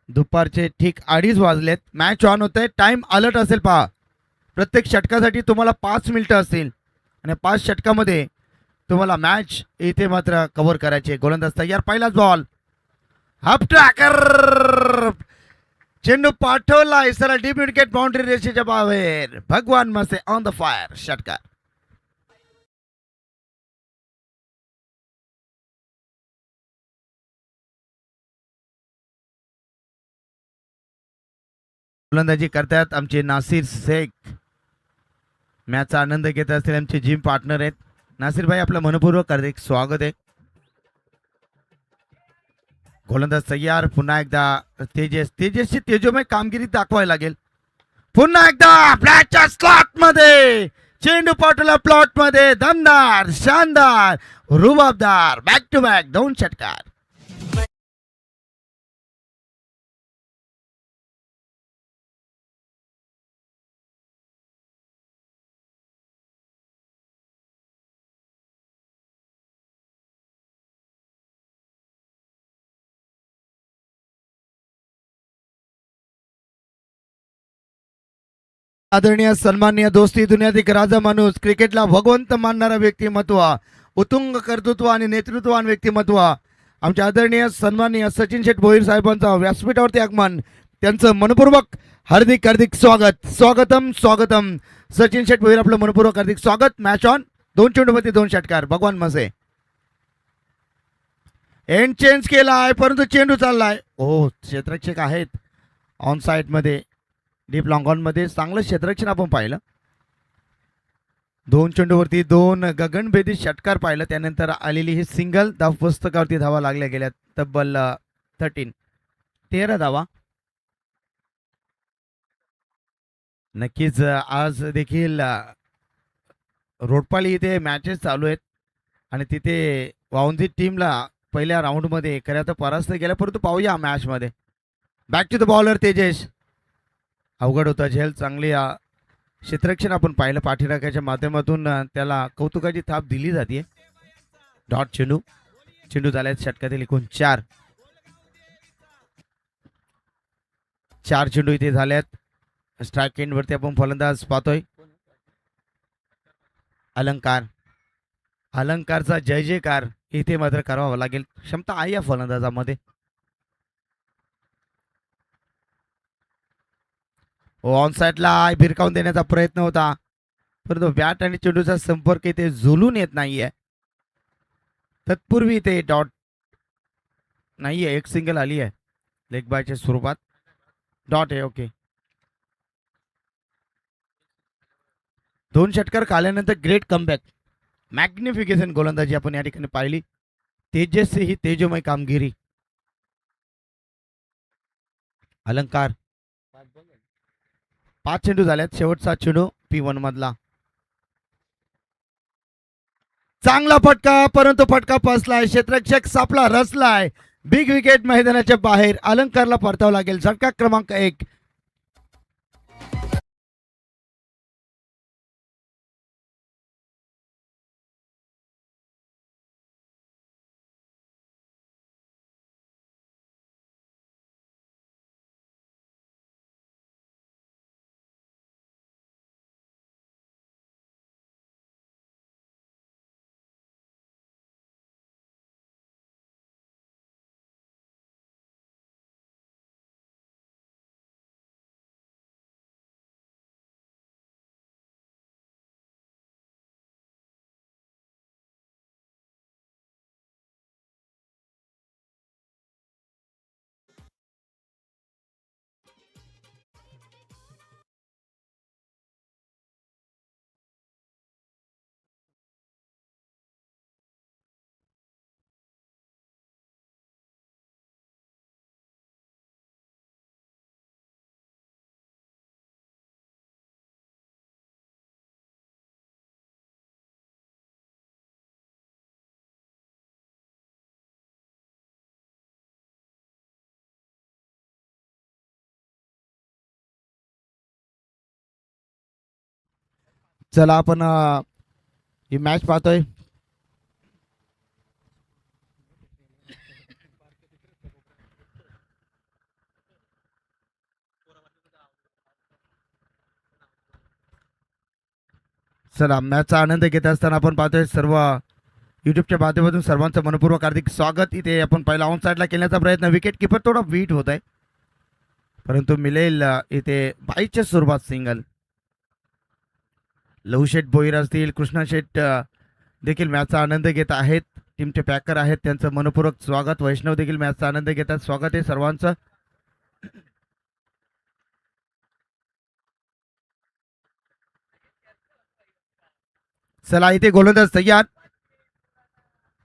दुपारचे ठीक 2:30 वाजलेत. मॅच ऑन होते. टाइम अलर्ट असेल पहा. प्रत्येक षटकासाठी तुम्हाला 5 मिनिटं असतील आणि 5 षटकामध्ये तुम्हाला मॅच इथे मात्र कव्हर करायचे. गोलंदाज तयार. पहिलाच बॉल. Half tracker. चेंडू पाठवला सरळ डीप विकेट बाउंड्री रेषेच्या बाहेर. भगवान मसे ऑन द फायर. षटकार. गोलंदाजी करतात आमचे नासिर शेख. मॅचचा आनंद घेत असतील आमचे जिम पार्टनर आहेत. नासिर भाई आपलं मनपूर्वक हार्दिक स्वागत आहे. गोलंदाज तयार. पुन्हा एकदा तेजसची तेजोमय कामगिरी दाखवायला लागेल. पुन्हा एकदा फ्लॅटच्या स्लॉट मध्ये चेंडू पाठवला प्लॉट मध्ये. दमदार, शानदार, रुबाबदार. बॅक टू बॅक 2 षटकार. आदरणीय सन्माननीय दोस्ती दुनियातील राजा माणूस, क्रिकेटला भगवंत मानणारा व्यक्तिमत्व, उत्तुंग कर्तृत्व आणि नेतृत्ववान व्यक्तिमत्व, आमचे आदरणीय सन्माननीय सचिन शेठ भोईर साहेबांचं व्यासपीठावरती आगमन. त्यांचं मनपूर्वक हार्दिक हार्दिक स्वागत. स्वागतम स्वागतम. सचिन शेठ भोईर आपलं मनपूर्वक हार्दिक स्वागत. Match on. 2 चेंडूमध्ये 2 षटकार. भगवान मसे एंड चेंज केलाय परंतु चेंडू चाललाय. हो, क्षेत्ररक्षक आहेत ऑन साइड मध्ये. डीप लॉंग ऑन मध्ये चांगलं क्षेत्ररक्षण आपण पाहिलं. 2 चेंडूवरती 2 गगनभेदी षटकार पाहिलं. त्यानंतर आलेली ही सिंगल पुस्तकावरती धावा लागल्या गेल्या. तब्बल 13 धावा. नक्कीच आज देखील रोडपाली इथे मॅचेस चालू आहेत आणि तिथे वाउंजी टीमला पहिल्या राऊंडमध्ये खऱ्या तर परास्त केलं. परंतु पाहूया मॅचमध्ये. Back to the bowler Tejas. अवघड होता झेल. चांगली क्षेत्ररक्षण आपण पाहिलं. पाठीराख्याच्या माध्यमातून त्याला कौतुकाची थाप दिली जाते. डॉट चेंडू. चेंडू झाल्यात षटकातील एकूण 4 चेंडू इथे झाल्यात. स्ट्राईक एंडवरती आपण फलंदाज पाहतोय. अलंकार. अलंकारचा जय जयकार इथे मात्र करावा लागेल. क्षमता आहे या फलंदाजामध्ये. ऑन साइडला भिरकावून देण्याचा प्रयत्न होता परंतु बॅट आणि चेंडूचा संपर्क इथे झुलून येत नाहीये. तत्पूर्वी इथे डॉट नाहीये. एक सिंगल आली आहे लेग बायच्या स्वरूपात. डॉट आहे. ओके. 2 षटकार काढल्यानंतर ग्रेट कमबॅक. मॅग्निफिकेशन गोलंदाजी आपण या ठिकाणी पाहिली. तेजसची ही तेजोमय कामगिरी. अलंकार. 5 चेंडू झाल्यात. शेवटचा चेंडू P1 मधला. चांगला फटका परंतु फटका फसलाय. क्षेत्ररक्षक सापला रसलाय. बिग विकेट मैदानाच्या बाहेर. अलंकारला परतावं लागेल. झटका क्रमांक 1. चला आपण ही मॅच पाहतोय. चला मॅचचा आनंद घेत असताना आपण पाहतोय सर्व युट्यूबच्या माध्यमातून सर्वांचं मनपूर्वक हार्दिक स्वागत. इथे आपण पहिला ऑन साईडला केल्याचा प्रयत्न, विकेट किपर थोडा वीट होत आहे परंतु मिळेल इथे बाईच्या स्वरूपात सिंगल. लहूशेठ भोईर असतील, कृष्णा शेठ देखील मॅचचा आनंद घेत आहेत. टीमचे पॅकर आहेत, त्यांचं मनपूर्वक स्वागत. वैष्णव देखील मॅचचा आनंद घेतात, स्वागत आहे सर्वांचं. चला इथे गोलंदाज तयार.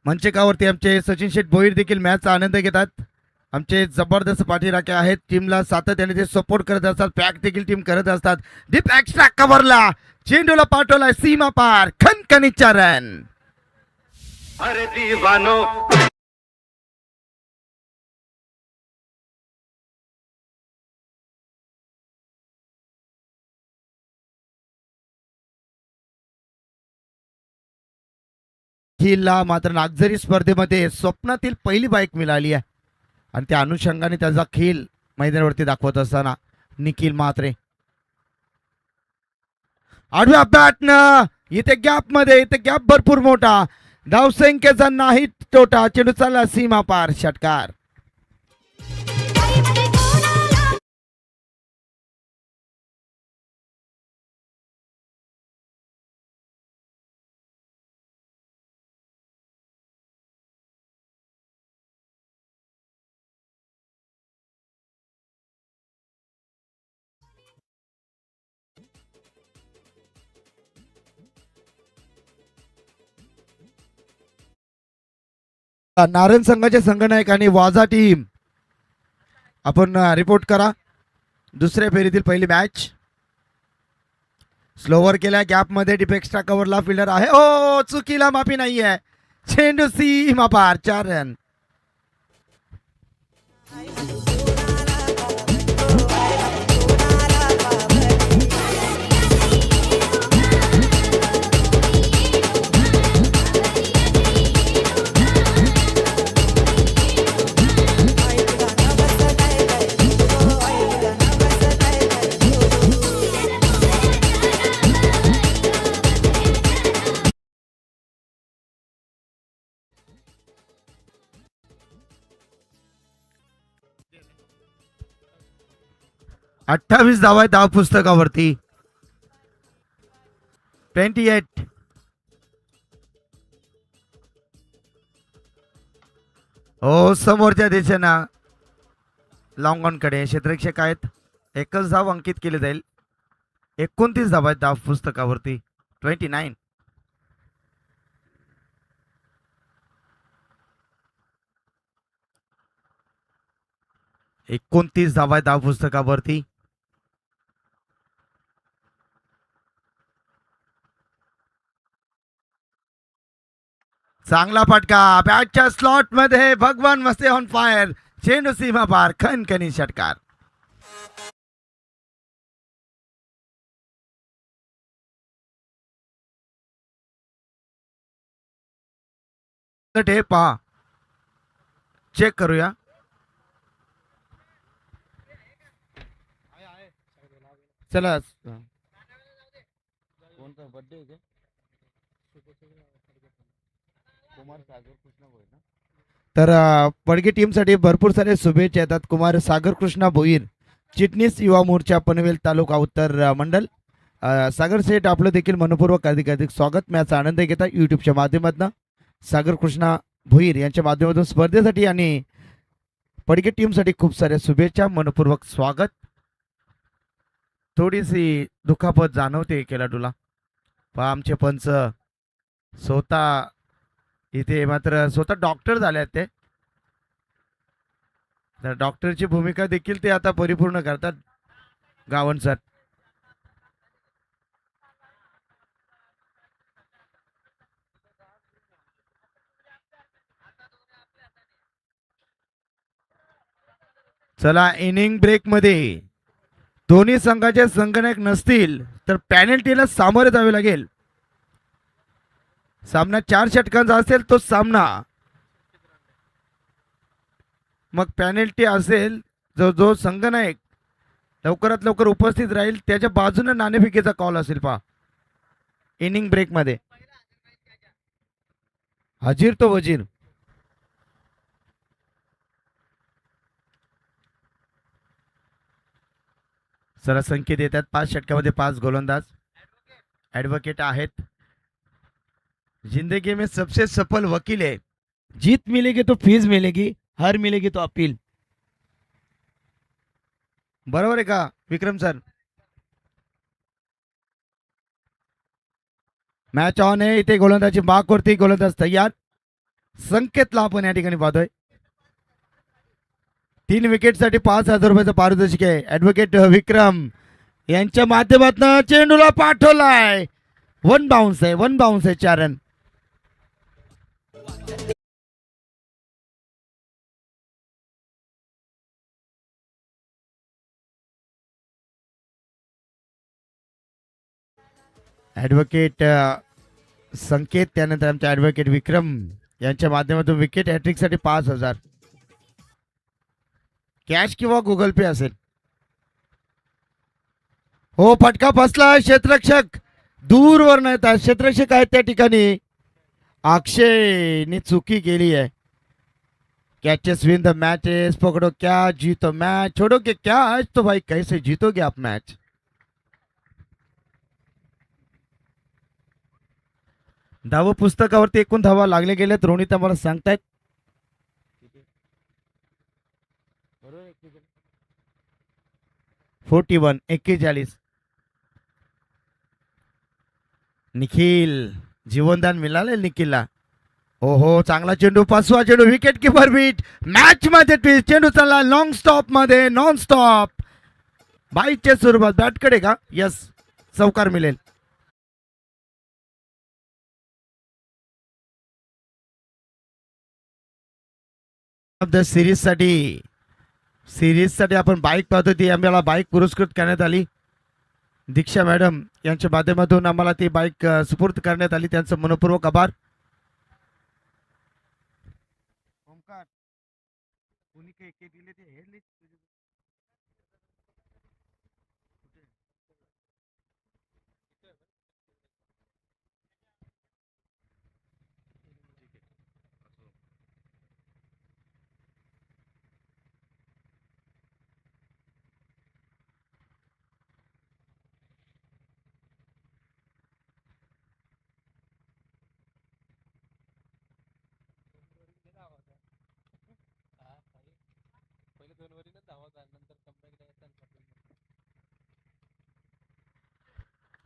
मंचकावरती आमचे सचिन शेठ भोईर देखील मॅचचा आनंद घेतात. आमचे जबरदस्त पाठीराखे आहेत, टीमला सातत्याने ते सपोर्ट करत असतात, पॅक देखील टीम करत असतात. डीप एक्स्ट्रा कव्हरला चेंडूला पाठवला सीमा पार, खणखणीचा रन. अरे दीवानो खिलला मात्र नागझरी स्पर्धेमध्ये स्वप्नातील पहिली बाईक मिळाली आहे आणि त्या अनुषंगाने त्याचा खेळ मैदानावरती दाखवत असताना निखिल म्हात्रे आडव्या बॅटनं इथे गॅप भरपूर मोठा, धावसंख्येचा नाही तोटा, चेंडू चालला सीमा पार, षटकार. नारायण संघाचे संघनायक आणि वाजा टीम आपण रिपोर्ट करा. दुसऱ्या फेरीतील पहिली मॅच स्लोवर केल्या, गॅप मध्ये डीप एक्स्ट्रा कव्हरला फिल्डर आहे. ओ चुकीला माफी नाहीये, चेंडू सीमा पार, 4 रन. अठ्ठावीस धावा धाव पुस्तकावरती, 28. हो समोरच्या दिशेनं लॉंग ऑन कडे क्षेत्ररक्षक आहेत, एकच धाव अंकित केली जाईल. 29 धावा आहेत धाव पुस्तकावरती, 29. धावा आहेत धाव पुस्तकावरती. चांगला फटका बॅटच्या स्लॉट मध्ये, भगवान मस्ते ऑन फायर, चेंडू सीमा पार, खणखणी षटकार. पहा चेक करूया. चला कोणता बर्थडे आहे? तर पडगे टीमसाठी भरपूर सारे शुभेच्छा येतात. कुमार सागर कृष्णा भोईर, चिटणीस युवा मोर्चा पनवेल तालुका उत्तर मंडल. सागर सेठ आपलं देखील मनपूर्वक अधिक स्वागत. मॅचचा आनंद घेता युट्यूबच्या माध्यमातून सागर कृष्णा भोईर यांच्या माध्यमातून स्पर्धेसाठी आणि पडगे टीमसाठी खूप साऱ्या शुभेच्छा, मनपूर्वक स्वागत. थोडीशी दुखापत जाणवते खेळाडूला. पहा आमचे पंच स्वतः इथे मात्र स्वतः डॉक्टर झाले आहेत ते, तर डॉक्टरची भूमिका देखील ते आता परिपूर्ण करतात गावण सर. चला इनिंग ब्रेक मध्ये दोन्ही संघाचे संघनायक नसतील तर पॅनल्टीला सामोरे जावे लागेल. सामना 4 षटकांचा असेल तो सामना, मग पॅनल्टी असेल, जो संघनायक लवकरात लवकर उपस्थित राहील त्याच्या बाजूने नाणेफेकीचा कॉल असेल. पहा इनिंग ब्रेक मध्ये. हजीर तो वजीर. चला संकेत येतात 5 षटकामध्ये 5 गोलंदाज. ऍडव्होकेट आहेत. जिंदगी में सबसे सफल वकील है. जीत मिलेगी तो फीस मिलेगी, हार मिलेगी तो अपील. बरोबर आहे का विक्रम सर? मॅच ऑन आहे. इथे गोलंदाजी मागवरती गोलंदाज तयार. संकेतला आपण या ठिकाणी पाहतोय. 3 विकेटसाठी 5,000 रुपयाचं पारितोषिक आहे. ऍडव्होकेट विक्रम यांच्या माध्यमातून चेंडूला पाठवलाय. वन बाउन्स आहे 4 रन. ऍडव्होकेट संकेत त्यानंतर आमचे ऍडव्होकेट विक्रम यांच्या माध्यमातून विकेट हॅट्रिक साठी 5,000 कॅश किंवा गुगल पे असेल. हो फटका फसला. क्षेत्ररक्षक दूरवर नाही, क्षेत्ररक्षक आहेत त्या ठिकाणी. अक्षयने चुकी केली आहे. कैचेस विन द मैचेस, पकड़ो क्या जीतो मैच, छोड़ोगे क्या आज तो भाई कैसे जीतोगे आप मैच. धाव पुस्तकावरती एकूण धावा लागले गेलेत. रोहित आम्हाला सांगतायत 41. निखिल जीवनदान मिळाले निखिलला. हो हो चांगला चेंडू, 5वा चेंडू, विकेट किपर बीट. मॅच मध्ये ट्विस्ट. चेंडू चालला लॉंग स्टॉप मध्ये, नॉन स्टॉप बाईच्या स्वरूपात. बॅटकडे का? यस, चौकार मिळेल. द सिरीज साठी आपण बाईक पाहतो. ती आम्हाला बाईक पुरस्कृत करण्यात आली. दीक्षा मॅडम यांच्या माध्यमातून आम्हाला ती बाईक सुपूर्द करण्यात आली. त्यांचं मनपूर्वक आभार.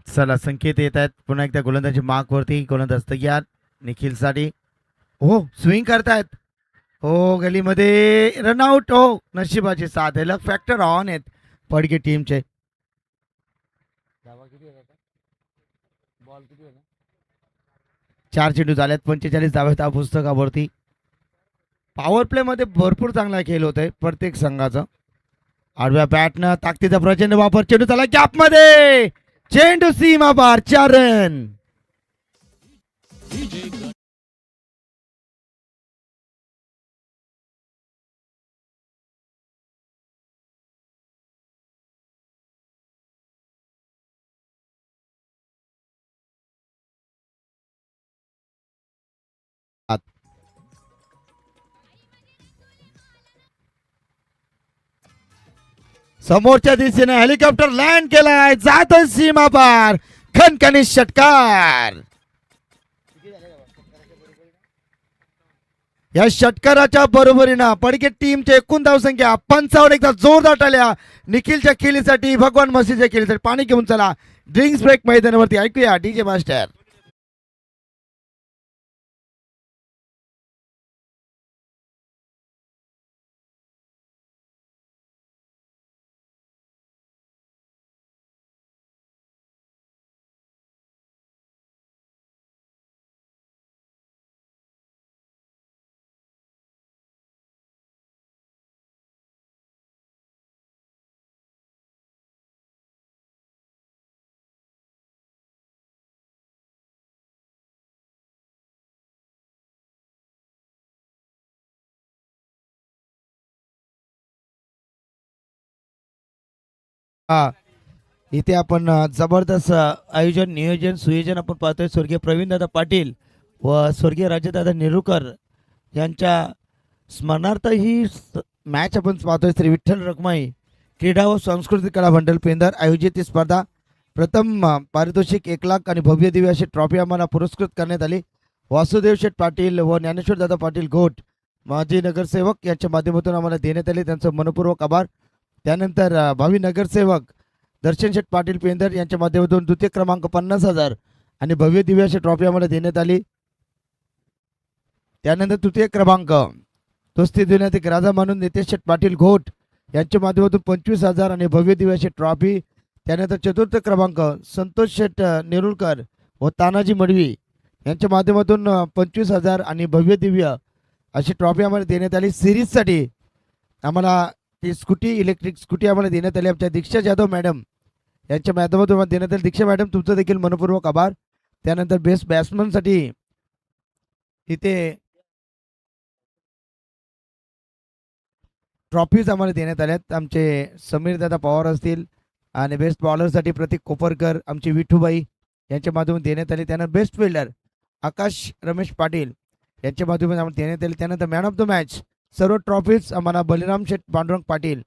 चला संकेत येत आहेत पुन्हा एकदा गोलंदाजी मार्क वरती. गोलंदाज तयार निखिल साठी. हो स्विंग करतायत. हो गलीमध्ये रनआउट. हो नशिबाची साथ आहे. लक फॅक्टर ऑन आहेत पडके टीमचे. 4 चेंडू झाल्यात, 45 धावेत या पुस्तकावरती. पॉवर प्ले मध्ये भरपूर चांगला खेळ होतोय प्रत्येक संघाचा. आडव्या बॅटनं ताकदीचा प्रचंड वापर. चेंडू झाला गॅप मध्ये, चेंडू सीमा पार, 4 रन. समोरच्या दिशेने हेलिकॉप्टर लँड केलाय. जातोय सीमा पार, खणखणीत षटकार. या षटकाराच्या बरोबरीनं पडके टीमचे एकूण धावसंख्या 55. एकदा जोरदार टाळ्या निखिलच्या खेळीसाठी, भगवान मसीच्या खेळीसाठी. पाणी घेऊन चला ड्रिंक्स ब्रेक मैदानावरती. ऐकूया डीजे मास्टर. इथे आपण जबरदस्त आयोजन नियोजन सुयोजन आपण पाहतोय. स्वर्गीय प्रवीणदादा पाटील व स्वर्गीय राजदादा नेरुरकर यांच्या स्मरणार्थ ही मॅच आपण पाहतोय. श्री विठ्ठल रखमाई क्रीडा व सांस्कृतिक कला मंडळ पेंदर आयोजित ही स्पर्धा. प्रथम पारितोषिक 1 लाख आणि भव्य दिव्य अशी ट्रॉफी आम्हाला पुरस्कृत करण्यात आली. वासुदेव शेठ पाटील व ज्ञानेश्वर दादा पाटील घोट माजी नगरसेवक यांच्या माध्यमातून आम्हाला देण्यात आले, त्यांचं मनपूर्वक आभार. त्यानंतर भावी नगरसेवक दर्शन शेठ पाटील पेंदर यांच्या माध्यमातून द्वितीय क्रमांक 50,000 आणि भव्य दिव्य अशी ट्रॉफी आम्हाला देण्यात आली. त्यानंतर तृतीय क्रमांक कुस्ती देण्यात एक राजा म्हणून नितेश शेठ पाटील घोट यांच्या माध्यमातून 25,000 आणि भव्य दिव्य अशी ट्रॉफी. त्यानंतर चतुर्थ क्रमांक संतोष शेठ नेरुरकर व तानाजी मडवी यांच्या माध्यमातून 25,000 आणि भव्य दिव्य अशी ट्रॉफी आम्हाला देण्यात आली. सिरीजसाठी आम्हाला ती स्कूटी इलेक्ट्रिक स्कूटी आम्हाला देण्यात आली. आमच्या दीक्षा जाधव मॅडम यांच्या माध्यमातून आम्हाला देण्यात आली. दीक्षा मॅडम तुमचं देखील मनपूर्वक आभार. त्यानंतर बेस्ट बॅट्समनसाठी इथे ट्रॉफीज आम्हाला देण्यात आल्यात. आमचे समीर दादा पवार असतील आणि बेस्ट बॉलरसाठी प्रतीक कोपरकर आमची विठूबाई यांच्या माध्यमातून देण्यात आली. त्यानंतर बेस्ट फिल्डर आकाश रमेश पाटील यांच्या माध्यमातून आम्हाला देण्यात आली. त्यानंतर मॅन ऑफ द मॅच सर्व ट्रॉफीज आम्हाला बलिराम शेठ पांडुरंग पाटील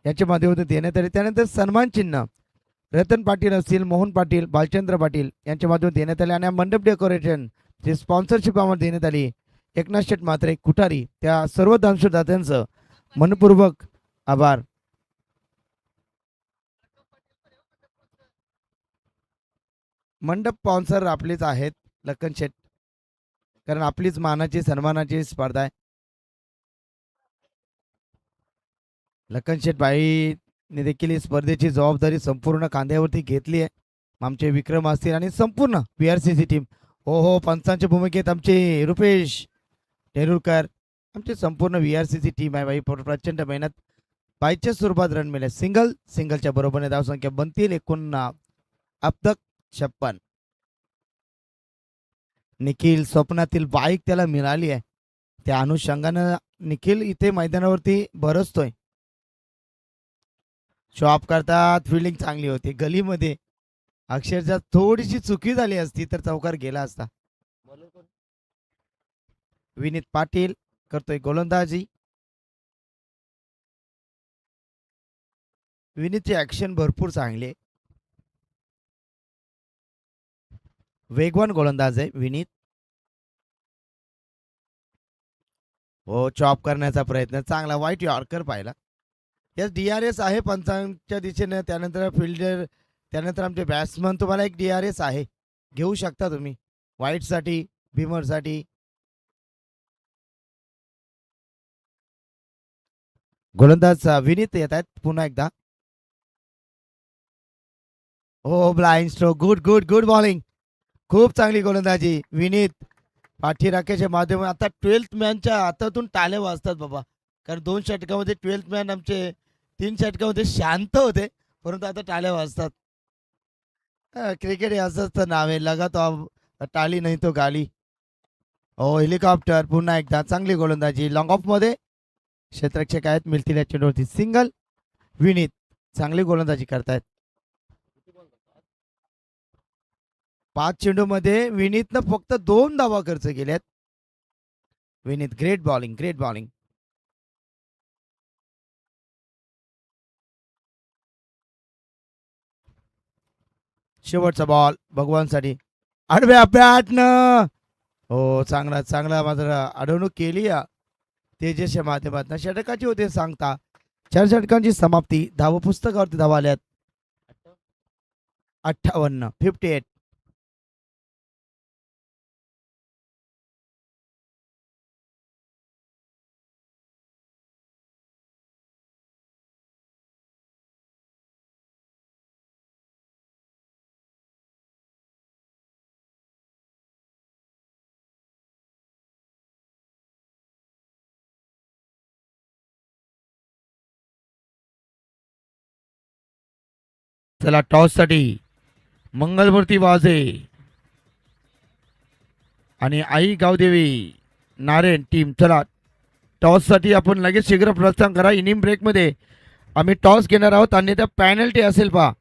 यांच्या माध्यमातून देण्यात आले. त्यानंतर सन्मान चिन्ह रतन पाटील असतील, मोहन पाटील, भालचंद्र पाटील यांच्या माध्यमातून देण्यात आले. आणि मंडप डेकोरेशन ची स्पॉन्सरशिप आम्हाला देण्यात आली. एकनाथ शेठ म्हात्रे कुठारी त्या सर्व दानशूरदात्यांचं मनपूर्वक आभार. मंडप स्पॉन्सर आपलेच आहेत लखन शेठ, कारण आपलीच मानाची सन्मानाची स्पर्धा आहे. लखन शेठ बाईने देखील ही स्पर्धेची जबाबदारी संपूर्ण खांद्यावरती घेतली आहे. आमचे विक्रम असतील आणि संपूर्ण PRCC टीम. हो पंचांच्या भूमिकेत आमचे रुपेश नेरुरकर आमची संपूर्ण VRCC टीम आहे. बाई प्रचंड मेहनत. बाईच्या स्वरूपात रन मिळेल. सिंगलच्या बरोबरीने धावसंख्या बनतील एकूण अब्दक 56. निखिल स्वप्नातील बाईक त्याला मिळाली आहे. त्या अनुषंगानं निखिल इथे मैदानावरती बरसतोय. शॉप करतात. फिल्डिंग चांगली होती. गलीमध्ये अक्षरशः थोडीशी चुकी झाली असती तर चौकार गेला असता. विनीत पाटील करतोय गोलंदाजी. विनीतची ऍक्शन भरपूर चांगली आहे. वेगवान गोलंदाज आहे विनीत. हो चॉप करण्याचा प्रयत्न चांगला. वाईट यॉर्कर पाहिला. यास DRS आहे पंचांच्या दिशेने. त्यानंतर फिल्डर, त्यानंतर आमचे बॅट्समन. तुम्हाला एक DRS आहे, घेऊ शकता तुम्ही वाईटसाठी भीमरसाठी. गोलंदाज विनीत येत आहेत पुन्हा एकदा. हो blind stroke. Good good good bowling. खूप चांगली गोलंदाजी विनीत. पाठीराख्याच्या माध्यमातून आता 12th मॅनच्या हातातून टाळ्या वाजतात बाबा, कारण 2 षटकामध्ये 12th मॅन आमचे 3 षटकामध्ये शांत होते, परंतु आता टाळ्या वाजतात. क्रिकेट हे असंच नाव आहे, लगा तो टाळी नाही तो गाली. हो हेलिकॉप्टर पुन्हा एकदा चांगली गोलंदाजी. लॉंग ऑफ मध्ये क्षेत्ररक्षक आहेत, मिळतील या चेंडूवरती सिंगल. विनीत चांगली गोलंदाजी करतायत. 5 चेंडूमध्ये विनीतनं फक्त 2 धावा खर्च केल्यात. Vineet great bowling, great bowling. शेवटचा बॉल भगवानसाठी. आडव्या बॅटनं हो चांगला चांगला मात्र अडवणूक केली तेजसच्या माध्यमातून. षटकाची होते सांगता 4 षटकांची समाप्ती. धाव पुस्तकावरती धावा आल्यात 58, 58. चला टॉस साठी मंगलमूर्ती वाजे आणि आई गावदेवी नारायण टीम. चला टॉस साठी आपण लगेच शीघ्र प्रस्थान करा. इनिंग ब्रेक मध्ये आम्ही टॉस घेणार आहोत, अन्यथा पॅनल्टी असेल पहा.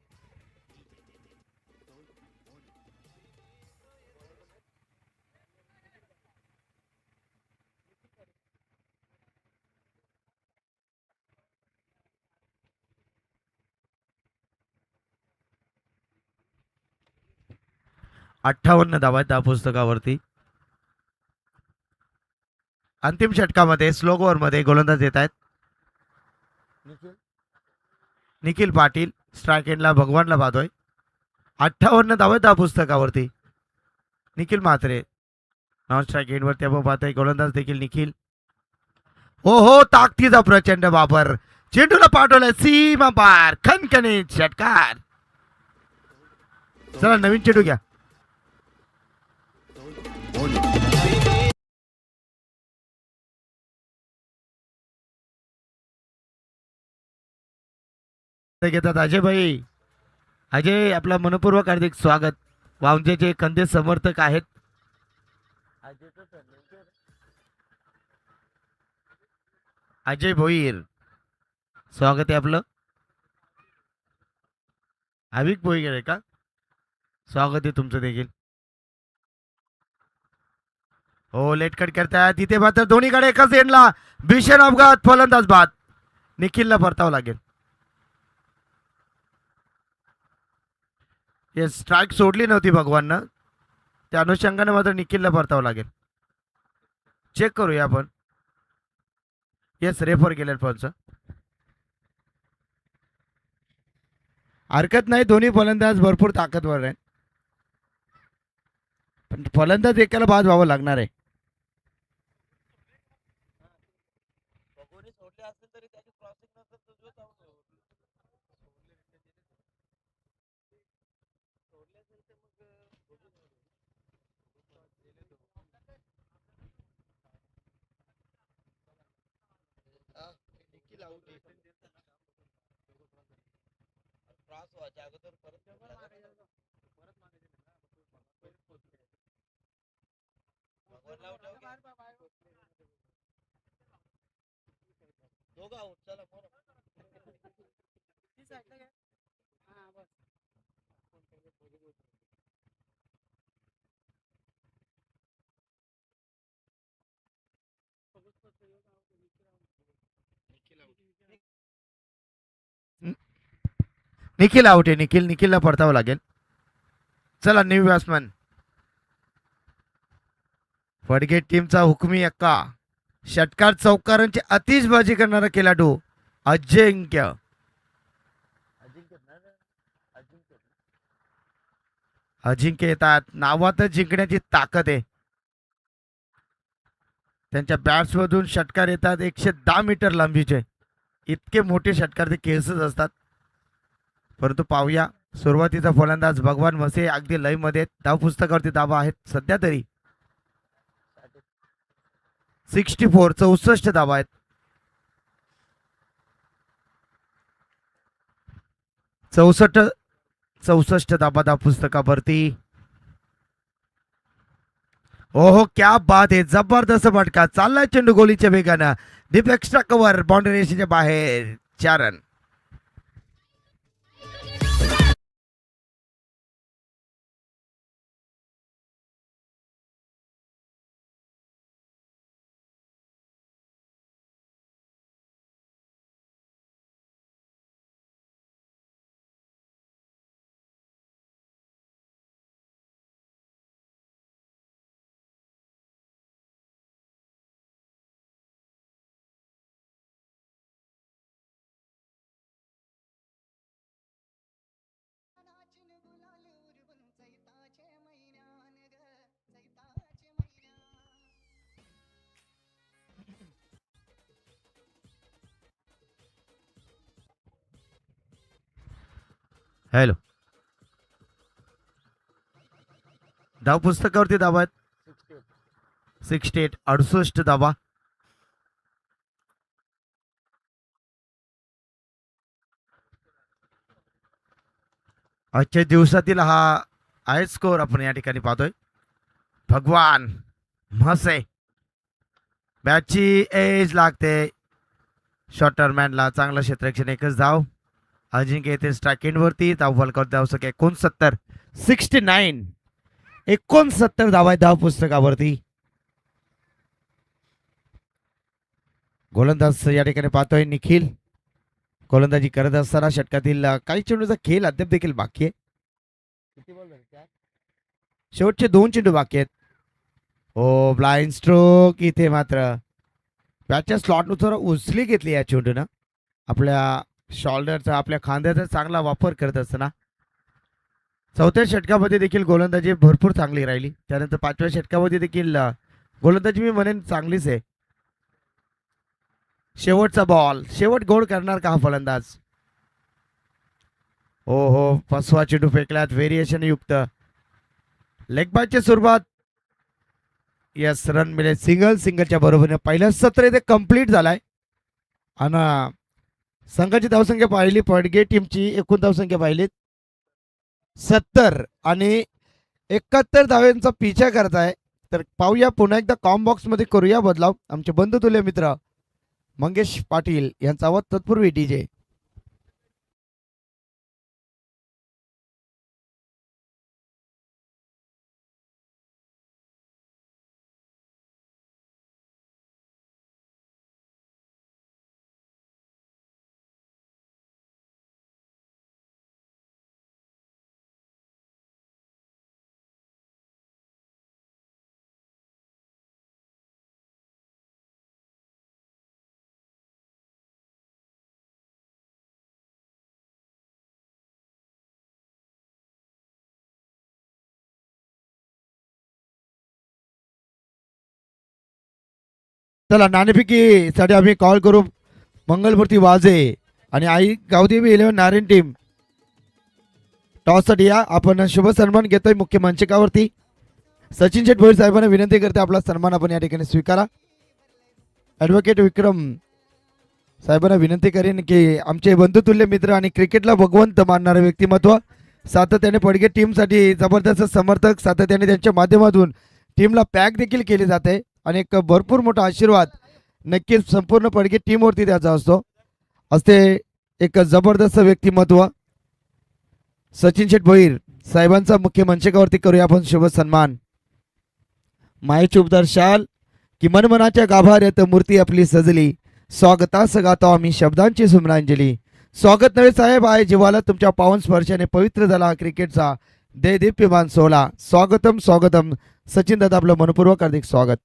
58 धावा आहेत धावपुस्तकावरती. अंतिम षटकामध्ये स्लो ओव्हर मध्ये गोलंदाज येत आहेत. निखिल पाटील स्ट्राईक एंडला भगवानला पाहतोय. 58 धावा आहेत धावपुस्तकावरती. निखिल म्हात्रे नॉन स्ट्राईक एंडवरती आपण पाहतोय. गोलंदाज देखील निखिल. हो हो, ताकदीचा प्रचंड वापर. चेंडूला पाठवलाय सीमा पार, खणखणीत षटकार. चला नवीन चेंडू घ्या. घेतात अजय भाई. अजय, आपला मनपूर्वक हार्दिक स्वागत. वांजेचे कंदे समर्थक आहेत. अजय भोईर, स्वागत आहे आपलं. अविक भोईर आहे का? स्वागत आहे तुमचं देखील. हो, लेट कट करतायत तिथे मात्र दोन्हीकडे एकाच एंडला भीषण अपघात. फलंदाज बाद. निखिलला परतावं लागेल. येस, स्ट्राईक सोडली नव्हती भगवाननं, त्या अनुषंगाने मात्र निखिलला परतावं लागेल. चेक करूया आपण. येस, रेफर केलेलं फॉलचं. हरकत नाही, दोन्ही फलंदाज भरपूर ताकदवर आहे, पण फलंदाज एकाला बाद व्हावं लागणार आहे. निखिल आउट आहे. निखिलला परतावं लागेल. चला न्यू बॅट्समन. फडगेट टीमचा हुकमी एक्का, षटकार चौकारांची आतिषबाजी करणारा खेळाडू अजिंक्य. अजिंक्य येतात. नावातच जिंकण्याची ताकद आहे. त्यांच्या बॅट्समधून षटकार येतात 110 मीटर लांबीचे. इतके मोठे षटकार ते खेळतच असतात. परंतु पाहूया, सुरुवातीचा फलंदाज भगवान मसे अगदी लयमध्ये. धावपुस्तकावरती धावा आहेत सध्या तरी 64 धावा आहेत. 64 धावा धावपुस्तकावरती. ओहो, क्या बात आहे. जबरदस्त फटका. चाललाय चेंडू गोलीच्या वेगानं. डीप एक्स्ट्रा कव्हर, बाउंड्री रेषेच्या बाहेर. 4 रन. हॅलो, धावपुस्तकावरती धावा आहेत 68. 68 धावा. आजच्या दिवसातील हा आहे स्कोर आपण या ठिकाणी पाहतोय. भगवान म्हसे बॅटची एज लागते. शॉर्टर मॅनला चांगलं क्षेत्ररक्षण, एकच धाव. अजिंक्य येथे स्ट्राईक एंडवरती. धाव फलकावर धावसंख्या 69. 69 धावा आहेत धावपुस्तकावरती. गोलंदाज या ठिकाणी पाहतोय निखिल. गोलंदाजी करत असताना षटकातील काही चेंडूचा खेळ अद्याप देखील बाकी आहे. शेवटचे 2 चेंडू बाकी आहेत. हो, ब्लाइंड स्ट्रोक इथे मात्र बॅटच्या स्लॉटनुसार उचली घेतली या चेंडूनं. आपल्या शोल्डरचा आपल्या खांद्याचा चांगला वापर करत असताना 4थ्या षटकामध्ये देखील गोलंदाजी भरपूर चांगली राहिली. त्यानंतर 5व्या षटकामध्ये देखील गोलंदाजी मी म्हणेन चांगलीच आहे. शेवटचा बॉल, शेवट गोल करणार का हा फलंदाज? हो हो, फसवा चेंडू फेकल्यात व्हेरिएशन युक्त. लेग बायची सुरुवात. यस, रन मिळेल सिंगलच्या बरोबरीने पहिलं सत्र इथे कंप्लीट झालाय. आणि संघाची धावसंख्या पाहिली, पडगे टीमची एकूण धावसंख्या पाहिली 70 आणि 71 धावांचा पिछा करताय. तर पाहूया पुन्हा एकदा कॉम बॉक्स मध्ये करूया बदलाव. आमचे बंधुतुल्य मित्र मंगेश पाटील यांचा आवाज तत्पूर्वी डीजे. चला, नाणेफेकीसाठी आम्ही कॉल करू. मंगलमूर्ती वाजे आणि आई गावदेवी 11 नारायण टीम टॉससाठी या. आपण शुभ सन्मान घेतोय मुख्य मंचकावरती. सचिन शेठ भोईर साहेबांना विनंती करते आपला सन्मान आपण या ठिकाणी स्वीकारा. ॲडव्होकेट विक्रम साहेबांना विनंती करेन की आमचे बंधुतुल्य मित्र आणि क्रिकेटला भगवंत मानणारे व्यक्तिमत्व, सातत्याने पडगे टीमसाठी जबरदस्त समर्थक, सातत्याने त्यांच्या माध्यमातून टीमला पॅक देखील केले जाते आणि एक भरपूर मोठा आशीर्वाद नक्कीच संपूर्ण पडगे टीमवरती द्यायचा असतो. असते एक जबरदस्त व्यक्तिमत्व सचिन शेठ भोईर साहेबांचा मुख्य मंचकावरती करूया आपण शुभ सन्मान. मायेची उपदार शाल की मनमनाच्या गाभाऱ्यात मूर्ती आपली सजली, स्वागतास गातो आम्ही शब्दांची सुमनांजली. स्वागत नव्हे साहेब आहे जीवाला तुमच्या पावन स्पर्शाने पवित्र झाला क्रिकेटचा दे दीप्यमान सोहळा. स्वागतम स्वागतम सचिन दादा, आपलं मनपूर्वक हार्दिक स्वागत.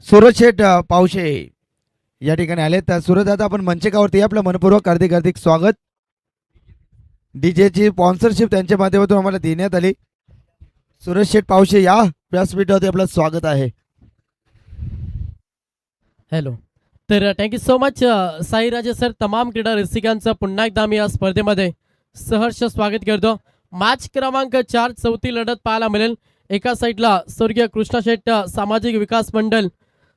सूरज शेठ पावशे या ठिकाणी आले. तर सूरज दादा आपण मंचकावरती आपलं मनपूर्वक हार्दिक हार्दिक स्वागत. डीजेची स्पॉन्सरशिप त्यांच्या माध्यमातून आम्हाला देण्यात आली. सूरज शेठ पावशे या व्यासपीठावरती आपलं स्वागत आहे. हॅलो. तर थँक्यू सो मच साईराजे सर. तमाम क्रीडा रसिकांचं पुन्हा एकदा मी या स्पर्धेमध्ये सहर्ष स्वागत करतो. मॅच क्रमांक 4 चौथी लढत पाहायला मिळेल. एका साईडला स्वर्गीय कृष्णा शेट सामाजिक विकास मंडळ,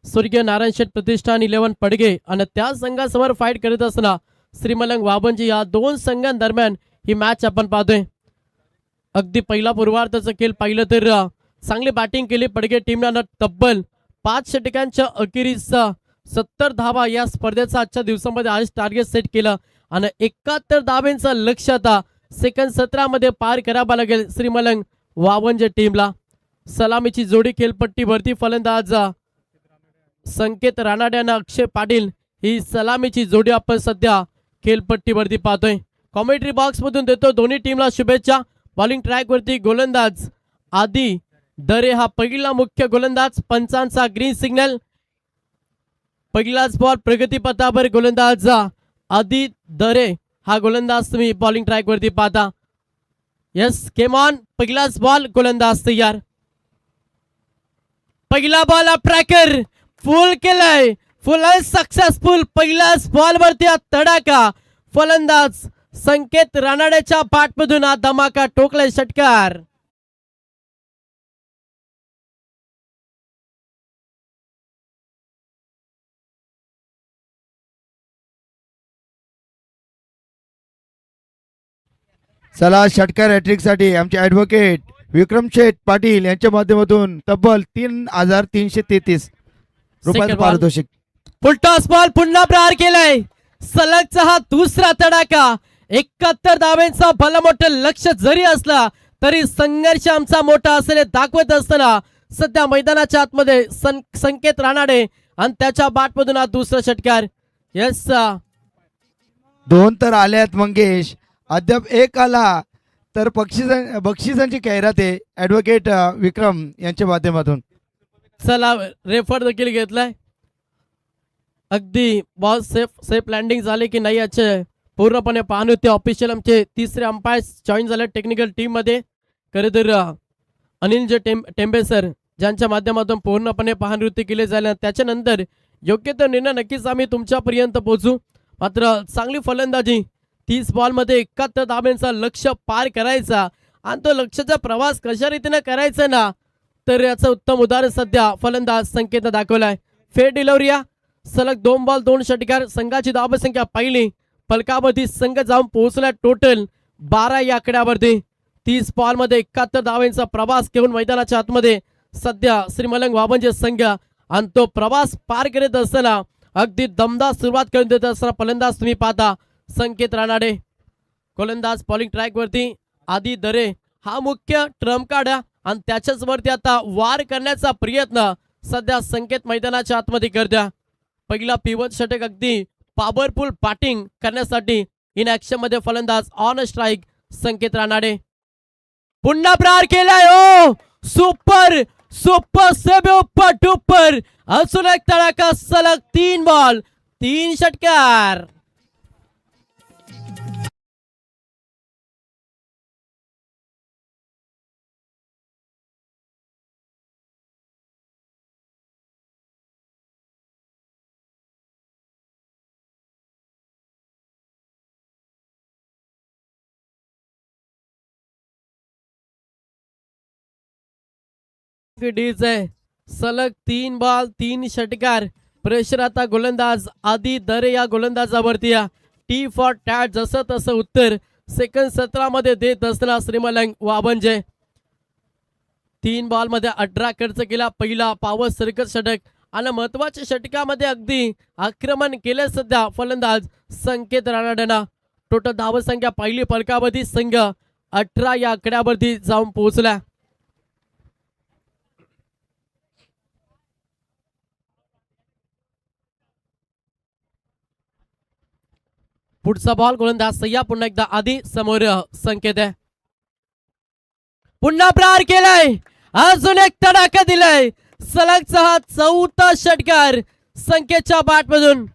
स्वर्गीय नारायण शेट प्रतिष्ठान 11 पडगे आणि त्या संघासमोर फाईट करत असताना श्रीमलंग वाबंजी या दोन संघांदरम्यान ही मॅच आपण पाहतोय. अगदी पहिला पूर्वार्धाचं खेळ पाहिलं तर चांगली बॅटिंग केली पडगे टीमनं. तब्बल 5 षटकांच्या अखेरीस 70 धावा या स्पर्धेचा आजच्या दिवसामध्ये आज टार्गेट सेट केलं आणि 71 धाब्यांचं लक्ष आता सेकंड 17 मध्ये पार करावं लागेल श्रीमलंग वावंजे टीमला. सलामीची जोडी खेळपट्टीवरती फलंदाज संकेत रानाड्यानं अक्षय पाटील ही सलामीची जोडी आपण सध्या खेळपट्टीवरती पाहतोय. कॉमेंट्री बॉक्स मधून देतो दोन्ही टीमला शुभेच्छा. बॉलिंग ट्रॅक वरती गोलंदाज आदी दरे हा पहिला मुख्य गोलंदाज. पंचांचा ग्रीन सिग्नल. पहिलाच बॉल प्रगतीपथावर गोलंदाज आदी दरे हा गोलंदाज तुम्ही बॉलिंग ट्रॅक वरती पाहता. Yes came on. पहिलाच बॉल गोलंदाज तयार. पहिला बॉल ट्रॅकर फुल केलाय. फुल सक्सेसफुल. पहिल्याच बॉल वरती तडाखा. फलंदाज संकेत रानाड्याच्या पाठमधून हा धमाका ठोकलाय षटकार. चला षटकार हॅट्रिक साठी आमचे ऍडव्होकेट विक्रम शेठ पाटील यांच्या माध्यमातून तब्बल 3,333 रुपयाचं Second ball. पारितोषिक. फुलटॉस बॉल पुन्हा प्रहार केलाय. सलगचा हा दुसरा तडाखा. 71 धाब्यांचा भलमोठं लक्ष जरी असला तरी संघर्ष आमचा मोठा असेल दाखवत असताना सध्या मैदानाच्या आतमध्ये संकेत रानाडे आणि त्याच्या बॅटमधून हा दुसरा षटकार. यस 2 तर आले आहेत मंगेश. अद्याप 1 आला तर बक्षिसांची कैरात आहे ऍडव्होकेट विक्रम यांच्या माध्यमातून. चला रेफर देखील घेतलाय. अगदी बॉल सेफ लँडिंग झाले की नाही याचे पूर्णपणे पाहणे होते. ऑफिशियल आमचे तिसरे अंपायर्स जॉईन झाले टेक्निकल टीम मध्ये. खरं तर अनिल जे टेंबे सर ज्यांच्या माध्यमातून पूर्णपणे पाहणीवृत्ती केली जाईल. त्याच्यानंतर योग्य तो निर्णय नक्कीच आम्ही तुमच्यापर्यंत पोहोचू. मात्र चांगली फलंदाजी. 30 बॉलमध्ये 71 धाब्यांचा लक्ष पार करायचा आणि तो लक्षाचा प्रवास कशा रीतीने करायचा ना तर याचं उत्तम उदाहरण सध्या फलंदाज संकेतनं दाखवलाय. फेर डिलिव्हरी. सलग 2 बॉल 2 षटकार. संघाची धावसंख्या पहिली फलकामध्ये संघ जाऊन पोहोचला टोटल 12 या आकड्यावरती. 30 बॉलमध्ये 71 धावांचा प्रवास घेऊन मैदानाच्या आतमध्ये सध्या श्रीमलंग वाबंजे संघ आणि तो प्रवास पार करत असताना अगदी दमदार सुरुवात करून देत असताना फलंदाज तुम्ही पाहता संकेत रानाडे. गोलंदाज बॉलिंग ट्रॅक वरती आदी दरे हा मुख्य ट्रम्प कार्ड आणि त्याच्याच वरती आता वार करण्याचा प्रयत्न सध्या संकेत मैदानाच्या आतमध्ये करत्या. पहिला पिवत षटक अगदी पॉवरफुल बॅटिंग करण्यासाठी इन ऍक्शन मध्ये फलंदाज ऑन स्ट्राईक संकेत रानाडे. पुन्हा प्रहार केलाय. ओ सुपर सुपर सुपर डुपर. अजून एक तडाखा. सलग 3 बॉल 3 षटकार. सलग 3 बॉल 3 षटकार. प्रेशर आता गोलंदाज आदी दरे या गोलंदाजावरती. टी फॉर टॅट जसं तसं उत्तर सेकंड 17 मध्ये देत असताना श्रीमलंग वाबंजे 3 बॉल मध्ये 18 खर्च केला. पहिला पॉवर सर्कस षटक आणि महत्वाच्या षटकामध्ये अगदी आक्रमण केले सध्या फलंदाज संकेत रानाडेना. टोटल धावसंख्या पहिली फलकावरती संघ 18 या आकड्यावरती जाऊन पोहोचला. पुढचा बॉल गोलंदाज सय्या. पुन्हा एकदा आधी समोर संकेत आहे. पुन्हा प्रहार केलाय. अजून एक तडाखा दिलाय. सलगचा हा 4था षटकार संकेतच्या बॅटमधून.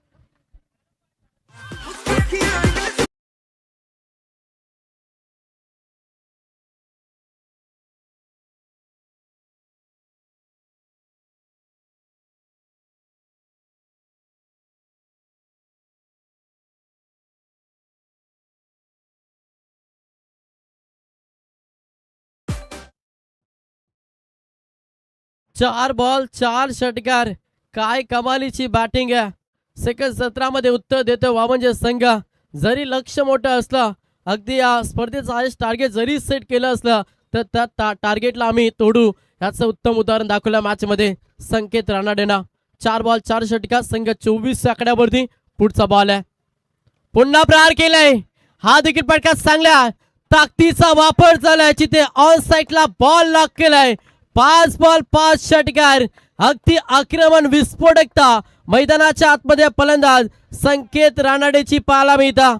4 बॉल 4 षटकार. काय कमालीची बॅटिंग आहे. सेकंड 17 मध्ये उत्तर देतो वामनजे संघ. जरी लक्ष मोठं असलं, अगदी या स्पर्धेचं हायस्ट टार्गेट जरी सेट केलं असलं तर त्या टार्गेटला आम्ही तोडू, याचं उत्तम उदाहरण दाखवलं मॅच मध्ये संकेत रानाडेना. 4 बॉल 4 षटकार. संघ 24 आकड्यावरती. पुढचा बॉल आहे. पुन्हा प्रहार केलाय. हा देखील फटका चांगला ताकदीचा वापर झालाय. जिथे ऑन साईडला बॉल लॉक केलाय. 5 बॉल 5 षटकार. अगदी आक्रमण विस्फोटकता मैदानाच्या आतमध्ये फलंदाज संकेत रानाडेची पाहायला मिळता.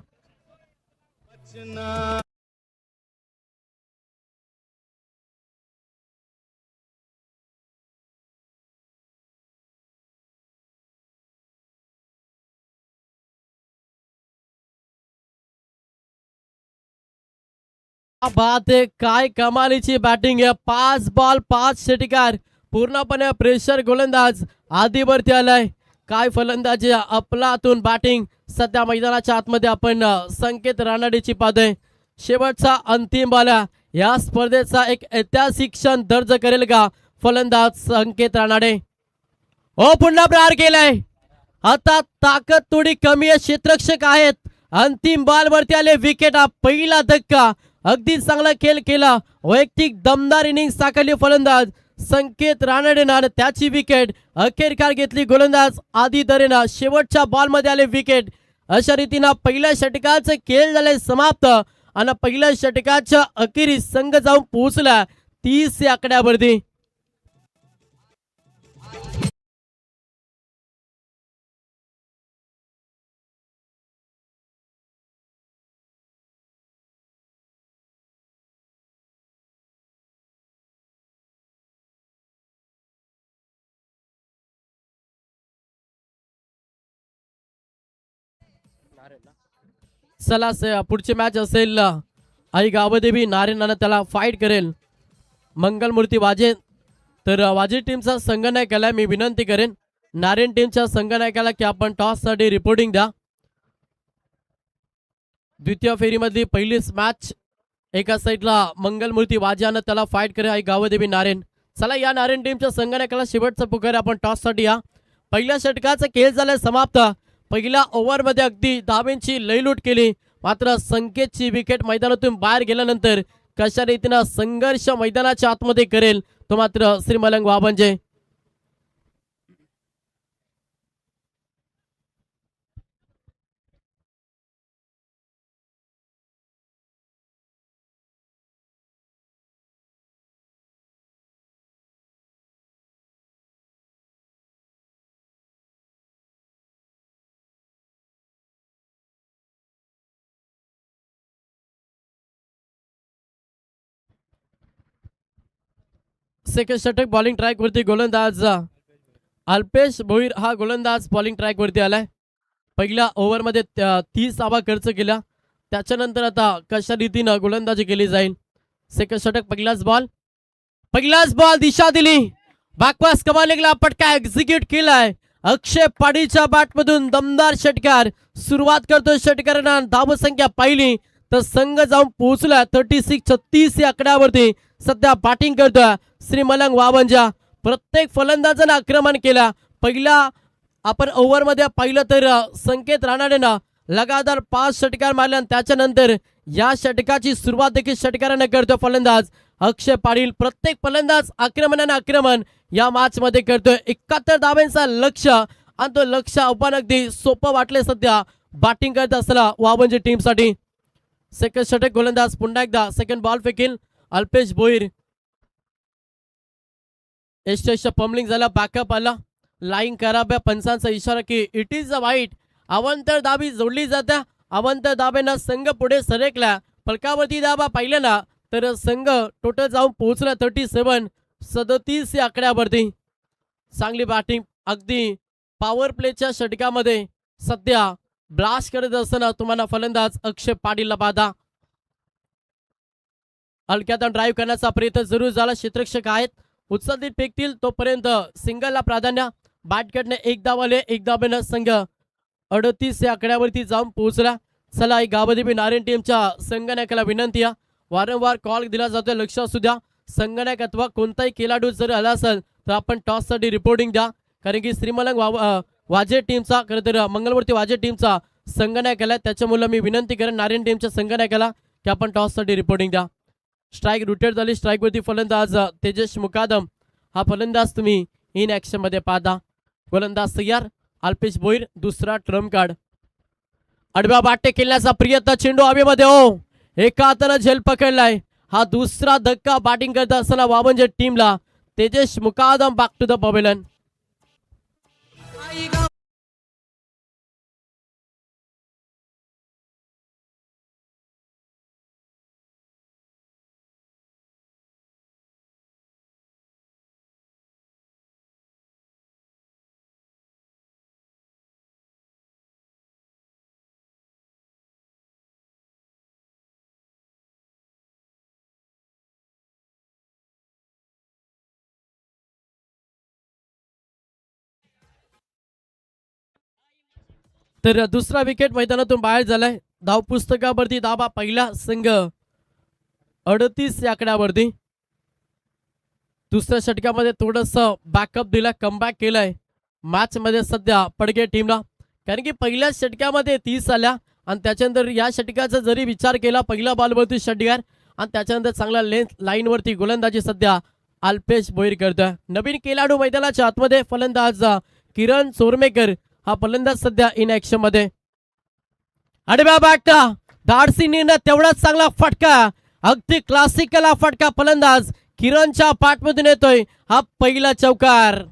बात आहे. काय कमालीची बॅटिंग आहे. 5 बॉल 5 षटकार. पूर्णपणे प्रेशर गोलंदाज आधीवरती आलाय. काय फलंदाजी अफलातून बॅटिंग सध्या मैदानाच्या आतमध्ये आपण संकेत रानाडेची पाहतोय. शेवटचा अंतिम बॉल या स्पर्धेचा एक ऐतिहासिक क्षण दर्ज करेल का फलंदाज संकेत रानाडे. हो पुन्हा प्रहार केलाय. आता ताकद थोडी कमी आहे. क्षेत्ररक्षक आहेत. अंतिम बॉल वरती आले. विकेट. पहिला धक्का. अगदी चांगला खेळ केला. वैयक्तिक दमदार इनिंग साकारली फलंदाज संकेत रानाडेनं आणि त्याची विकेट अखेरकार घेतली गोलंदाज आदी दरेनं. शेवटच्या बॉल मध्ये आले विकेट. अशा रीतीनं पहिल्या षटकाचं खेळ झाले समाप्त आणि पहिल्या षटकाच्या अखेरीस संघ जाऊन पोहोचला 30 आकड्यावरती. चला पुढची मॅच असेल आई गावदेवी नारायण त्याला फाईट करेल मंगलमूर्ती वाजे. तर वाजे टीमचा संघनायकाला मी विनंती करेन नारायण टीमच्या संघनायकाला की आपण टॉस साठी रिपोर्टिंग द्या. द्वितीय फेरीमधली पहिलीच मॅच. एका साईडला मंगलमूर्ती वाजानं त्याला फाईट करे आई गावदेवी नारायण. चला या नारायण टीमच्या संघनायकाला शेवटचा पुकार आपण टॉस साठी या. पहिल्या षटकाचा खेळ झालाय समाप्त. पहिल्या ओव्हरमध्ये अगदी धावेंची लयलूट केली, मात्र संकेतची विकेट मैदानातून बाहेर गेल्यानंतर कशा रीतीनं संघर्ष मैदानाच्या आतमध्ये करेल तो मात्र श्री मलंग वाबंजे. सेकंड षटक बॉलिंग ट्रॅक वरती गोलंदाज अल्पेश भोईर हा गोलंदाज बॉलिंग ट्रॅक वरती आलाय. पहिल्या ओव्हरमध्ये 30 धावा खर्च केला. त्याच्यानंतर आता कशा रीतीनं गोलंदाजी केली जाईल. सेकंड षटक पहिलाच बॉल दिशा दिली. बॅकपास कमालीला पटका एक्झिक्यूट केलाय. अक्षय पाडीच्या बॅटमधून दमदार षटकार. सुरुवात करतो षटकारानं. धावसंख्या पाहिली तर संघ जाऊन पोहोचला 36-36 या आकड्यावरती. सध्या बॅटिंग करतोय श्री मलंग वाबंजा. प्रत्येक फलंदाजानं आक्रमण केला. पहिला आपण ओव्हरमध्ये पाहिलं तर संकेत रानाडेनं लगातार 5 षटकार मारले आणि त्याच्यानंतर या षटकाची सुरुवात देखील षटकारानं करतो फलंदाज अक्षय पाटील. प्रत्येक फलंदाज आक्रमण या मॅच मध्ये करतोय. 71 धावांचा लक्ष आणि तो लक्ष आव्हान अगदी सोपं वाटले सध्या बॅटिंग करत असताना वाबंजे टीमसाठी. सेकंड षटक गोलंदाज पुन्हा एकदा second ball फेकील Alpesh Bhoir. एस्टेशचा plumbing झाला. बॅकअप आला. लाईन खराब. पंचांचा इशारा की इट इज अ वाईट. अवंतर दाबी जोडली जाते. अवंतर दाबेनं संघ पुढे सरकला. फलकावरती दाबा पाहिला ना तर संघ टोटल जाऊन पोहोचला 37 या आकड्यावरती. चांगली बॅटिंग अगदी पॉवर प्लेच्या षटकामध्ये सध्या ब्लास्ट करत असताना तुम्हाला फलंदाज अक्षय पाटीलला पाहता. हलक्यात ड्राईव्ह करण्याचा प्रयत्न जरूर झाला. क्षेत्ररक्षक आहेत. उत्साहित फेकतील तोपर्यंत सिंगलला प्राधान्य. बॅट करणे 1 धाव आले. 1 धावेनं संघ 38 या आकड्यावरती जाऊन पोहोचला. चला ही गावदेवी नारायण टीमच्या संघनायकाला विनंती आहे. वारंवार कॉल दिला जातो. लक्ष असू द्या. संघनायक अथवा कोणताही खेळाडू जर आला असेल तर आपण टॉससाठी रिपोर्टिंग द्या, कारण की श्रीमलंग वाजे टीमचा खरं तर मंगलमूर्ती वाजे टीमचा संघ नाही केला, त्याच्यामुळे मी विनंती करेन नारायण टीमच्या संघ नाही केला की आपण टॉससाठी रिपोर्टिंग द्या. स्ट्राईक रुटेड झाली, स्ट्राईकवरती फलंदाज तेजस मुकादम हा फलंदाज तुम्ही इन ॲक्शन मध्ये पाहता. गोलंदाज तयार, अल्पेश भोईर दुसरा ट्रम्प कार्ड. आडव्या बाटे खेळण्याचा प्रयत्न, चेंडू हवेमध्ये हो, एका हातानं झेल पकडलाय. हा दुसरा धक्का बॅटिंग करत असताना वावंजे टीमला. तेजस मुकादम बॅक टू द पवेलियन. तर दुसरा विकेट मैदानातून बाहेर झालाय. धाव पुस्तकावरती दाबा पहिला संघ 38 या आकड्यावरती. दुसऱ्या षटकामध्ये थोडस बॅकअप दिला, कमबॅक केलाय मॅच मध्ये सध्या पडगे टीमला, कारण की पहिल्या षटकामध्ये 30 आल्या आणि त्याच्यानंतर या षटकाचा जरी विचार केला पहिल्या बॉलवरती षटकार आणि त्याच्यानंतर चांगला लेंथ लाईनवरती गोलंदाजी सध्या अल्पेश भोईर करतोय. नवीन खेळाडू मैदानाच्या आतमध्ये फलंदाज किरण चोरमेकर हा फलंदाज सध्या इन ॲक्शन मध्ये. आडव्या बॅटला धाडसी निर्णय, तेवढाच चांगला फटका, अगदी क्लासिकल हा फटका फलंदाज किरणच्या पाठमधून येतोय. हा पहिला चौकार.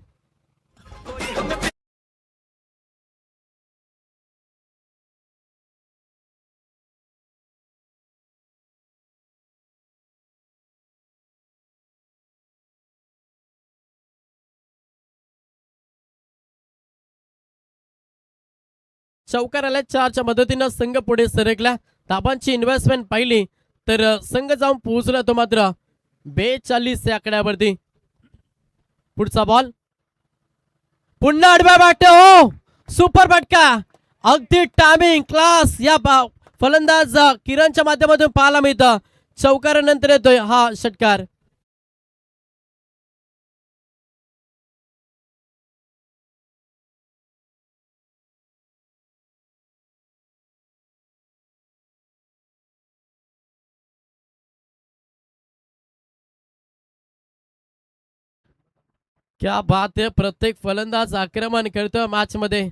चौकार आल्या, 4च्या मदतीनं संघ पुढे सरकला. धाबांची इन्व्हेस्टमेंट पाहिली तर संघ जाऊन पोहोचला तो मात्र 42 या आकड्यावरती. पुढचा बॉल पुन्हा आडव्या बॅट, हो सुपर फटका, अगदी टायमिंग क्लास या फलंदाज किरणच्या माध्यमातून पाहायला मिळतं. चौकारानंतर येतोय हा षटकार. क्या बात आहे, प्रत्येक फलंदाज आक्रमण करतोय मॅच मध्ये.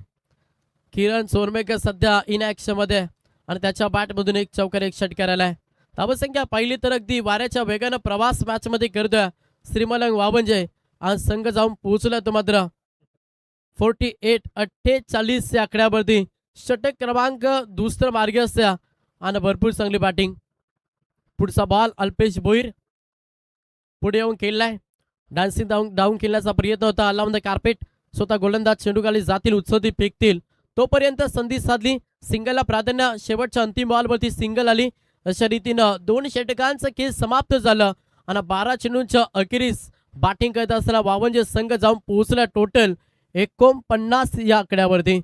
किरण चोरमेकर सध्या इन ॲक्शन मध्ये आणि त्याच्या बॅटमधून एक चौकार एक षटकार आलाय. धावसंख्या पाहिली तर अगदी वाऱ्याच्या वेगानं प्रवास मॅच मध्ये करतोय श्रीमलंग वावंजे आणि संघ जाऊन पोहोचला तो मात्र 48 या आकड्यावरती. षटक क्रमांक दुसरं मार्गी असत्या आणि भरपूर चांगली बॅटिंग. पुढचा बॉल अल्पेश भोईर पुढे येऊन खेळलाय. डान्सिंग डाऊन खेळण्याचा प्रयत्न होता. अलाउन द कार्पेट, स्वतः गोलंदाज चेंडूखाली जातील, उत्सवती फेकतील तोपर्यंत संधी साधली. सिंगलला प्राधान्य, शेवटच्या अंतिम बॉलवरती सिंगल आली. अशा रीतीनं 2 षटकांचं खेळ समाप्त झालं आणि 12 चेंडूंच्या अखेरीस बॅटिंग करत असताना वावंजे संघ जाऊन पोहोचला टोटल 49 या आकड्यावरती.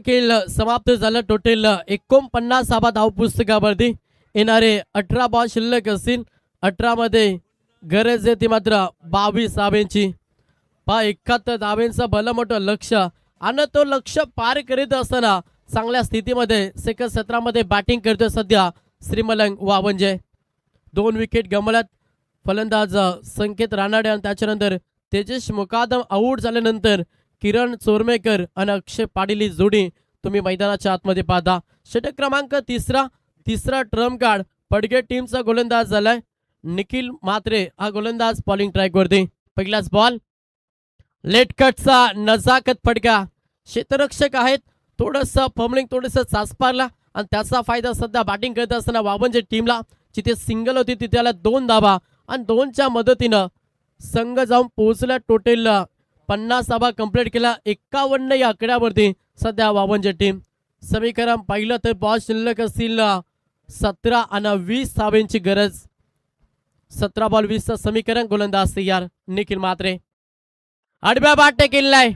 खेळ समाप्त झाला. टोटल 49 धाव पुस्तकावरती. येणारे 18 बॉल शिल्लक असतील. 18 मध्ये गरज आहे ती मात्र 22 धावेंची. 71 धावेंचं भलं मोठं लक्ष आणि तो लक्ष पार करीत असताना चांगल्या स्थितीमध्ये सेकंड 17 मध्ये बॅटिंग करतोय सध्या श्रीमलंग वावंजे. 2 विकेट गमावल्यात. फलंदाज संकेत रानाडे आणि त्याच्यानंतर तेजस मुकादम आऊट झाल्यानंतर किरण चोरमेकर आणि अक्षय पाटील जोडी तुम्ही मैदानाच्या आतमध्ये पाहता. षटक क्रमांक तिसरा ट्रम्प कार्ड पडगे टीमचा गोलंदाज झालाय निखिल म्हात्रे. हा गोलंदाज बॉलिंग ट्रॅक वरती. पहिलाच बॉल लेट कटचा नजाकत फटका. क्षेत्ररक्षक आहेत, थोडस फमलिंग थोडस चाचपारला आणि त्याचा फायदा सध्या बॅटिंग करत असताना वावंजे टीमला जिथे सिंगल होती तिथे आला 2 धाबा आणि 2च्या मदतीनं संघ जाऊन पोहोचला. टोटल 50 धाबा कंप्लीट केला. 51 या आकड्यावरती सध्या वावंजे टीम. समीकरण पाहिलं तर बॉल शिल्लक असतील 17 आणि 20 धाब्यांची गरज. 17 बॉल 20चं समीकरण. गोलंदाज तयार निखिल म्हात्रे. आडव्या बाटने केलाय.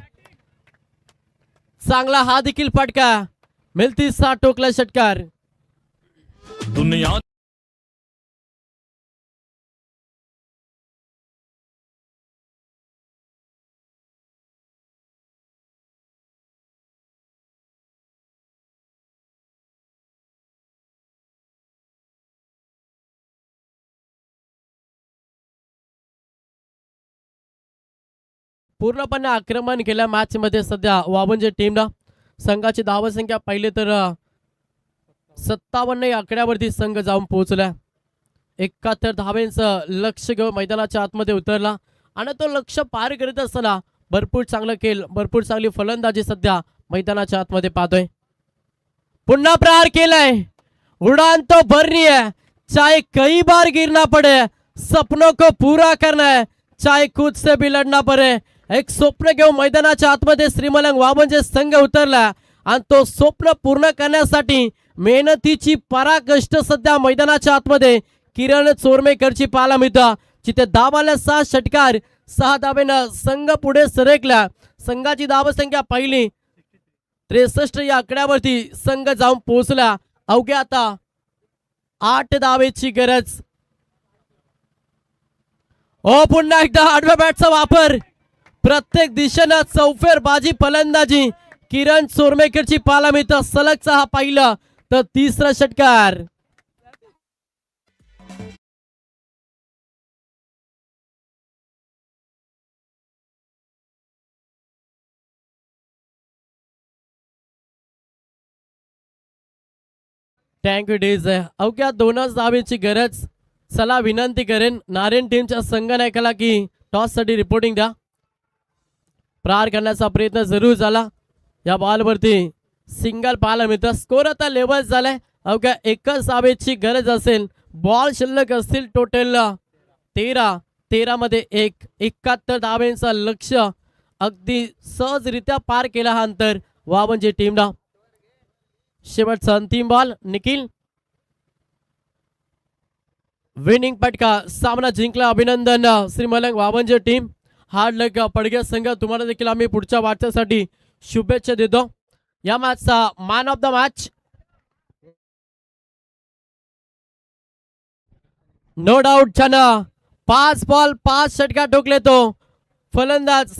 चांगला हा देखील फटका. मिलती 60 टोकला षटकार. दुनिया पूर्णपणे आक्रमण केल्या मॅच मध्ये सध्या वावंजे टीमनं. संघाची धावसंख्या पाहिली तर 57 या आकड्यावरती संघ जाऊन पोहोचला. 71 धाब्यांचं लक्ष घेऊन मैदानाच्या आतमध्ये उतरला आणि तो लक्ष पार करत असताना भरपूर चांगलं खेळ, भरपूर चांगली फलंदाजी सध्या मैदानाच्या आतमध्ये पाहतोय. पुन्हा प्रहार केलाय. उड़ान तो भरनी है, चाहे कई बार गिरना पड़े, सपनों को पूरा करना है, चाहे खुद से भी लढना पड़े. एक स्वप्न घेऊन मैदानाच्या आतमध्ये श्रीमलंग वावंजे संघ उतरला आणि तो स्वप्न पूर्ण करण्यासाठी मेहनतीची पराकष्ट सध्या मैदानाच्या आतमध्ये किरण चोरमेकरची पाहायला मिळतं. जिथे धावाला 6 षटकार 6 धाब्यानं संघ पुढे सरकला. संघाची धावसंख्या पहिली 63 या आकड्यावरती संघ जाऊन पोहोचला. अवघ्या आता 8 धावेची गरज. पुन्हा एकदा आडव्या बॅटचा वापर. प्रत्येक दिशेनं चौफेर बाजी फलंदाजी किरण चोरमेकरची पाहायला मिळतं. सलगचा हा पहिला तर 3रा षटकार. Thank you days. अवघ्या 2च धावेची गरज. चला विनंती करेन नारायण टीमच्या संघनायकाला की टॉस साठी रिपोर्टिंग द्या. प्रहार करण्याचा प्रयत्न जरूर झाला. या बॉलवरती सिंगल पाहायला मिळतं. स्कोर आता लेवल झालाय. अवघ्या 1च धावेची गरज असेल. बॉल शिल्लक असतील टोटल 13 मध्ये 71 धावेचं लक्ष अगदी सहजरित्या पार केला हा अंतर वावंजे टीमला. शेवटचा अंतिम बॉल निखिल. विनिंग पटका. सामना जिंकला. अभिनंदन Shrimalang Wavanje team. Hard luck Padge संघ. तुम्हाला देखील आम्ही पुढच्या वाटचालीसाठी शुभेच्छा देतो. या मॅचचा man of the match no doubt छान 5 बॉल 5 षटकार ठोकले तो फलंदाज